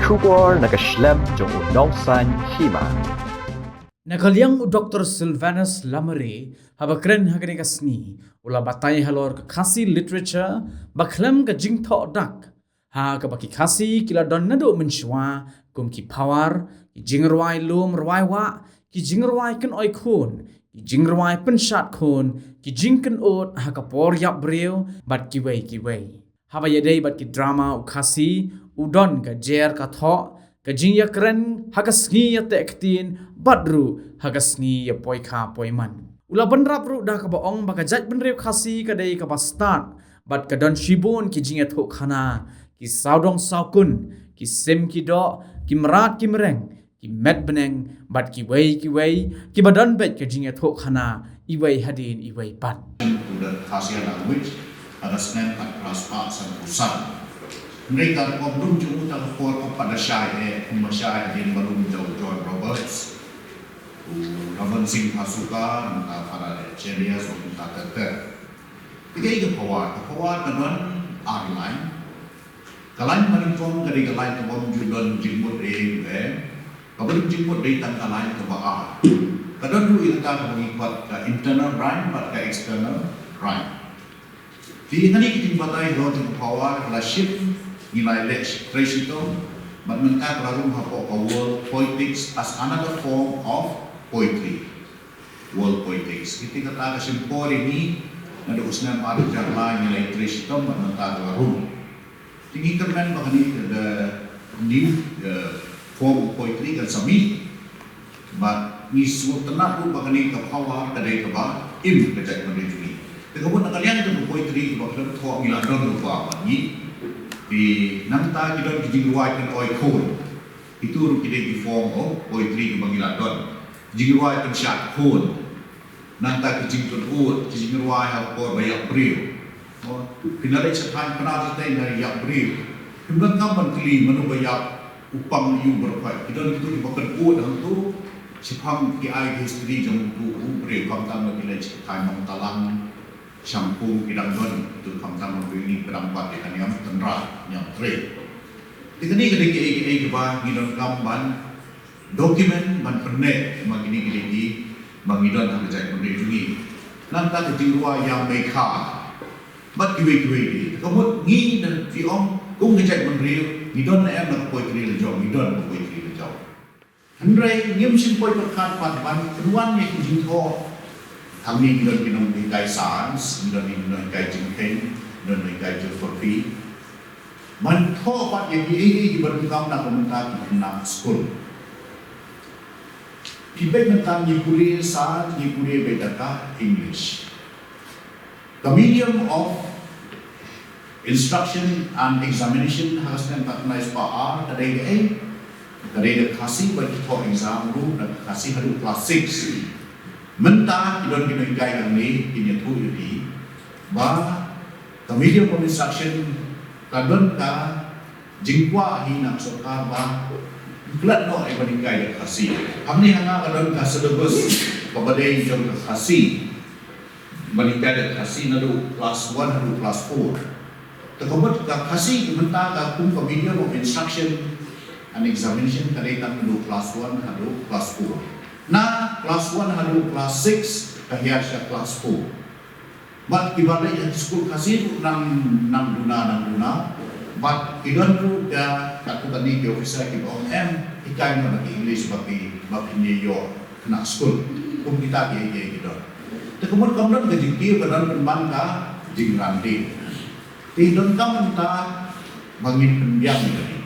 Shubor nakaslem jong unongsan hima. Nakaliang Dr. Sylvanus Lamare habakren hagani kasni ula batay halor kasi literature baklem ka jingtho dak ha ka baki kasi kila don nado menshwa kum ki power ki jingrwai lum rwai wa ki jingrwai kan oi khun ki jingrwai penshat khun ki jingkan ot ha ka por yap breu bat ki wei haba yadei bat ki drama u kasi udon ka jer ka tho ka jingya kren hagasngi ya tektin badru hagasngi ya poika poiman ula benrap ru dah ka baong baka jat benrep khasi ka dei ka bastat bat ka don shibun ki jingya tho khana ki saudong saukun ki sem ki do ki merat ki mereng ki met beneng bat ki wei ki badan bet ka jingya tho khana iwei hadin iwei bat the Khasian language atas nempat raspa sang pusat. Mereka belum cuma tak for pada syai masyai di belum jauh John Roberts, Raman Singh Pasukan, para Celia Sohun Tater. Tiga itu pawat kawan airline. Kalain menifong dari kalain kebom judan jimut kabelum jimut dari tangga lain ke bawah. Kadang dulu kita mengikut ke internal rhyme, ke external rhyme. Di hari kita batai rotin pawat adalah shift nilai literature but mentah lalu hafal world poetics as another form of poetry. World poetics. Kita kata kesimpul ini ada usnam ada jalan nilai literature but mentah lalu. Tinggi kerman bahani the new form of poetry kan sami, but ni semua tenang pun bahani kepawar kadai kebah im kejadian poetry. Kemudian kalian itu poetry bahkan thok ngiladon lupa ni. Di nanta kita dijingruaikan oi khun itu kita di form of poetry kebangiladon jingruaikan syak khun nanta kijingtun ut kijingruai apa bayak brio kinalai setan pernah kita dari yak brio kemudian kapan kali menu bayak upang yu berpai kita itu dipakai ut dan tu sipang ki ai history jang tu brio kamtam bila setan mengtalang shampoo idang don itu kamtam ini perampat ikan yang tenra yang trade. Dengan ini kita bah ngidon kamban dokumen man pernet magini gini mangidon ang jai mendiri. Nanta kejirua yang mereka, mat kiwe kamu ngi dan fiong kung jai mendiri ngidon na em poetry lejau ngidon poetry lejau. Hendrai ngim sim poet perkat pan keduan yang kejingko kami ngidon kinong kai sans ngidon kai jingpen ngidon kai joforfi. Mentho pat yang ini diberkam nak komentar di nak school. Tiba mentang nyipuri saat nyipuri bedaka English. The medium of instruction and examination has been recognized by R. Tadi kasih bagi for exam room dan kasih haru class 6. Mentah idon kita ikai kami ini tu ini. Bah the medium of instruction kadon ka jingkwa hinang soka ba glat no ay baligay kasi amni hanga kadon ka syllabus pabadai jom kasi baligay kasi na do plus 1 hadu plus 4 takobot ka kasi ibenta ka kung ka medium of instruction and examination kadaitan do plus 1 hadu plus 4 na plus 1 hadu plus 6 kahiyar siya plus 4. But ibadah yang school kasih nang duna. But idon tu dia kat tadi di officer kita ikai na bagi English bagi New York kena school. Kum kita dia gitu. Kemudian kemudian kejiki kemudian penban ka jingrandi. Idon kam ta bangin pendiam tadi.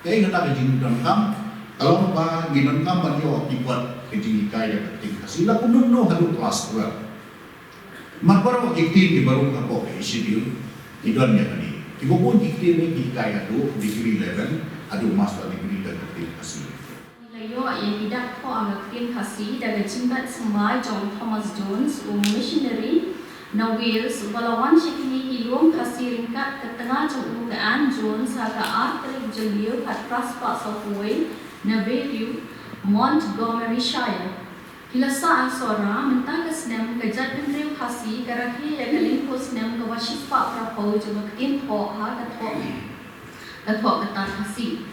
Kaya kata kejingdon kam kalau ba gidon kam banyo ibuat kejikai yang penting kasih la kuno halu kelas 12. Makbaro iktir di baru apa schedule idon ya tadi. Ibu pun iktir ni kaya tu degree level ada master degree dan degree kasih. Layo yang tidak kau anggap tim kasih dari jimbat semua John Thomas Jones missionary na Wales balawan shikini ilum kasih ringkat ke tengah jumgaan Jones harga artrik jelio kat Prosper Southway na Bayview Montgomeryshire. Hilasa ang sora mentang kesnem kejat pendriu kasih karakhi yang kelingko snem kawasis pak prapo jumlah ketin ho ha katok ketan kasih.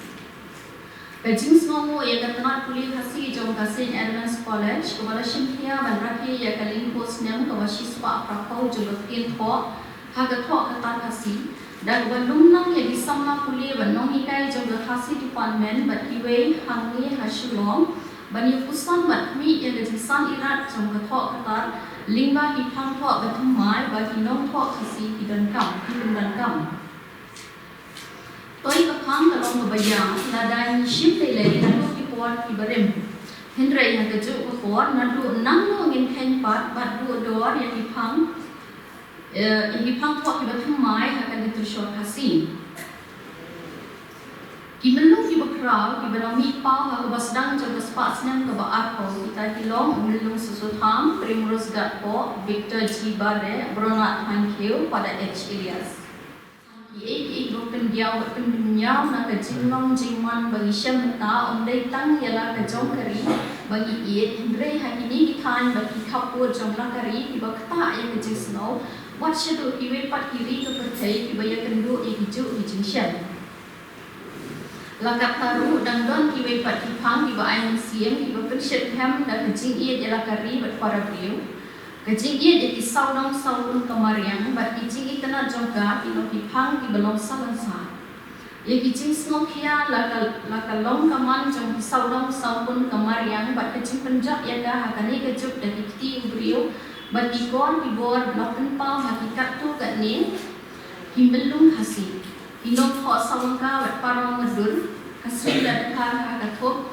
Kajing semua ia ketenat kuliah kasih jom kasih Advance College kepada Shintia Bandraki ia kaling posnya kepada siswa prakau jom ketin thok haga thok ketan kasih dan belum nang ia disama kuliah benong ikai jom kasih department berkiwei hangi hasilom bani pusan batmi ia kejisan irat jom ketok ketan lingba hipang thok betumai bagi nong thok kasih hidan kam Toi kapang kalong mabayang nadai ship lele nadu ki por ki barem Hendrai yang keju por nadu nang ngin ken pat du dor yang hipang thok ki batum mai akan ditushor kasih ki melu ki bakrau ki banami pau ha basdang jaga spas nang ke baar ko kita kilong melu susutham Primrose Gatpo Victor G Bare Bronat Thank pada H Elias Ia bukan dia pendunia nak kejimang jiman bagi syamta ondai tang ialah kejong kari bagi ia Hendrai hari ini kita bagi kapur jomlah kari tiba kata yang kejing snow wat syadu iwe pat kiri ke percaya tiba ia kendu ia hijau hijing syam lakat taru dan don iwe pat kipang tiba ayam siam tiba pensyat ham dan kejing ia ialah kari berpara beliau Kajing ia jadi saudang saudun kemariang, bat kajing itu nak jangka ino hipang di belong salansa. Ia kajing snokia lakalong kaman jang saudang saudun kemariang, bat kajing penjak ia dah hakani kajuk dari kiti ubrio, bat ikor ibor belakang pau hakikat tu kat ni, himbelung kasih. Ino thok sawangka bat parang medur, kasih dan kar hakatuk,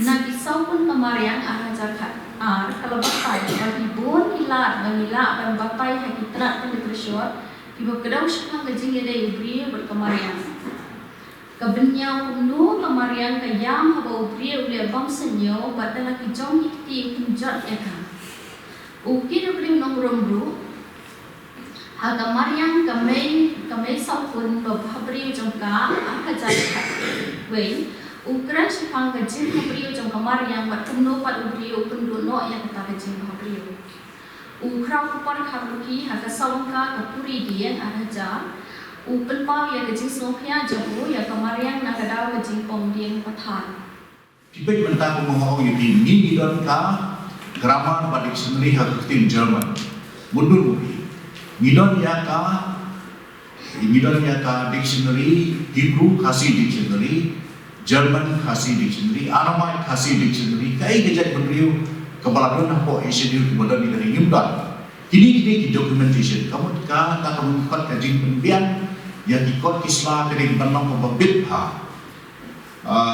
nak saudun kemariang arah jakat. Kalau batai bagi bon hilat mengilak dan batai hakitrat dan ditersyot tiba kedau syakang kajing ia ubri berkemarian kebenyau penuh kemarian kayam haba ubri oleh abang senyo badala kijong ikti kunjat eka ukir ubri nong romru haga marian kamay saupun babhabri jongka akajakat wei Ukuran syakang kajing habrio jom kamar yang buat penuh pat ubrio pendono yang kata kajing habrio. Ukrau kupar habruki haga sawangka kapuri dia araja. Penpau yang kajing snokia jamu yang kamar yang nagadau kajing pongdiang pathan. Tiba mentah pemohon yang ini dan ka grammar pada dictionary hakitin Jerman. Mundur mudi. Midon ya ka dictionary Hebrew kasih dictionary German kasih dictionary, Aramaic kasih dictionary, kai kejat beriu kepala dona po esedio kemudian dari Yundan. Kini documentation. Kamu kamu ikut kajing penbian yang ikut kislah kering benang pembabit ha.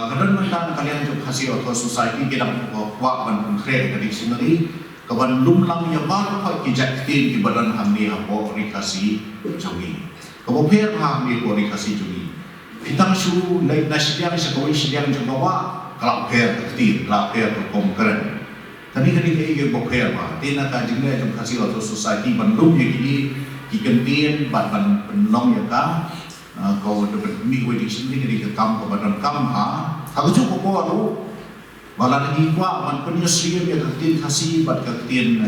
Kadang mentang kalian jom kasih auto society kita kuat ban konkret dari dictionary. Kawan lumlang yang baru kau kejat tin di badan hamni apa rikasi jogi. Kamu per hamni apa rikasi jogi. Kita suruh nasihat sekolah siang jemawa kalau per ketir, kalau per berkomperen. Tadi kayak boker mah. Tina kajingnya jom kasih auto society bandung yang ini dikentin ban penong ya ka. Kau dapat minggu di sini jadi kekam kebadan kam ha. Aku cukup baru. Malah lagi kuat ban penyusri yang ketin kasih bat ketin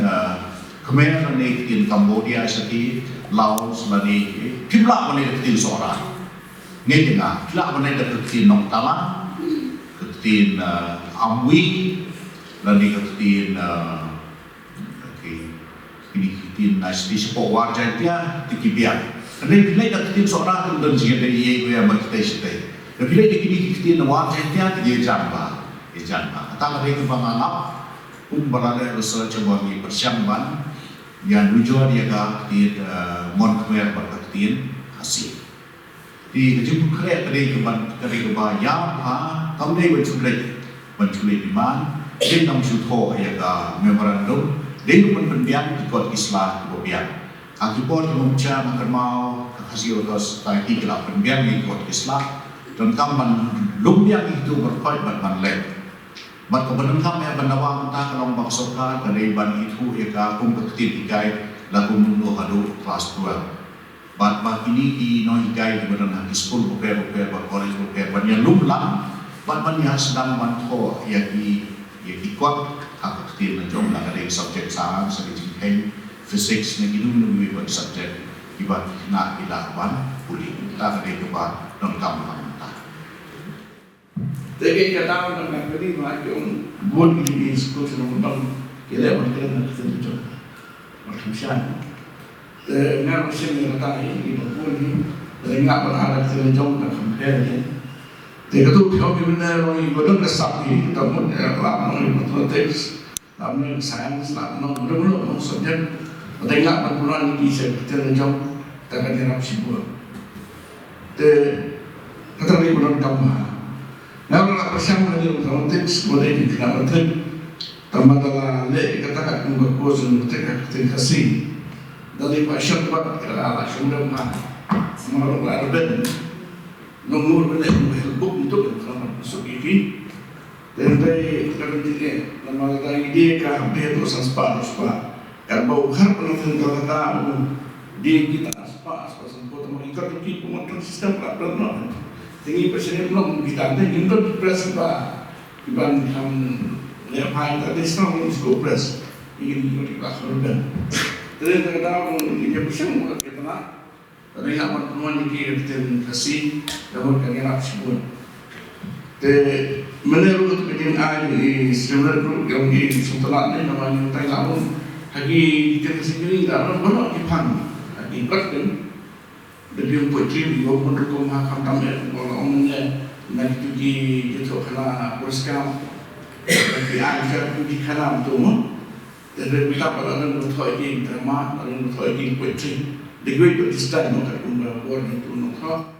Khmer ni ketin Cambodia sati Laos bani kibla bani ketin seorang. Ngai tengah, kelak mana ada ketin Nong Tala, ketin Amwi, lalu ketin ini ketin nasi sepok warja dia tikibian. Kerana bila ada ketin seorang tu dan jika dari ia yang kita sedai. Dan bila ada ketin warja dia jangan. Kata mereka menganggap berada research bagi persiapan yang tujuan dia ketin Mon Khmer berketin hasil. Di kejumpa kerja kerja yang kamu ni menculik iman, dia nak mencuto ayat memorandum, dia pun pendiam ikut Islam kebiang. Akibat mengucap makan mau kasih otos tadi kelak pendiam ikut Islam dan kamu lumbiang itu berkait dengan lek. Mat kebenaran kamu yang bernama mentah kalau maksudkan dari ban itu ia kum ketin ikai lagu mundur hadu kelas 2. Bat ini di noigai di badan hati school bukan college bukan banyak lumlang bat banyak sedang manto yang ikut hak ketin menjom lah dari subjek sains seperti physics ni kita menunggu buat subjek ibat nak ilawan pulih kita dari kebat non kamu mentah. Jadi kata orang nak beri macam buat di sekolah sekolah kita macam nak kita tu macam siapa. Dengan macam ni kata ini buat ni dengan berharap kita jauh nak compare ni. Jadi tu kalau kita orang itu dah sapi, tamu lama orang mathematics, lama science, lama orang subjek, dengan berpulang ni kita jauh tak ada yang siapa. Kata dia bukan gambar. Namun nak bersama dengan mathematics, boleh dikira matematik. Tambah dalam lek kata aku berkuasa matematik aku kasih. Dari pasien buat kira ala semua mana. Semua orang ada. Nomor boleh buku untuk kalau masuk ini. Dan dari kalau dia nama dari dia kah dia tu sanspar. Kalau bukan penonton kata dia kita aspas semua teman kita pergi pemotor sistem pelajaran. Tinggi presiden belum kita ada untuk presiden iban ham lepai tadi semua school press ingin ikut kelas rendah. Jadi terkadang dia bersama kita nak ada yang pertemuan ini kita kasih dalam kerja semua. Jadi menurut begini ada seminar group yang di Sultan ini namanya Thailand lagi kita sendiri dalam banyak dipan lagi kan. Jadi untuk tim juga mendukung mahkamah tamat kalau umumnya nak pergi itu kena berskam tapi ada pergi kena tu jadi kita pada orang berthoi di drama orang berthoi di poetry degree itu style nak kumpulan itu nak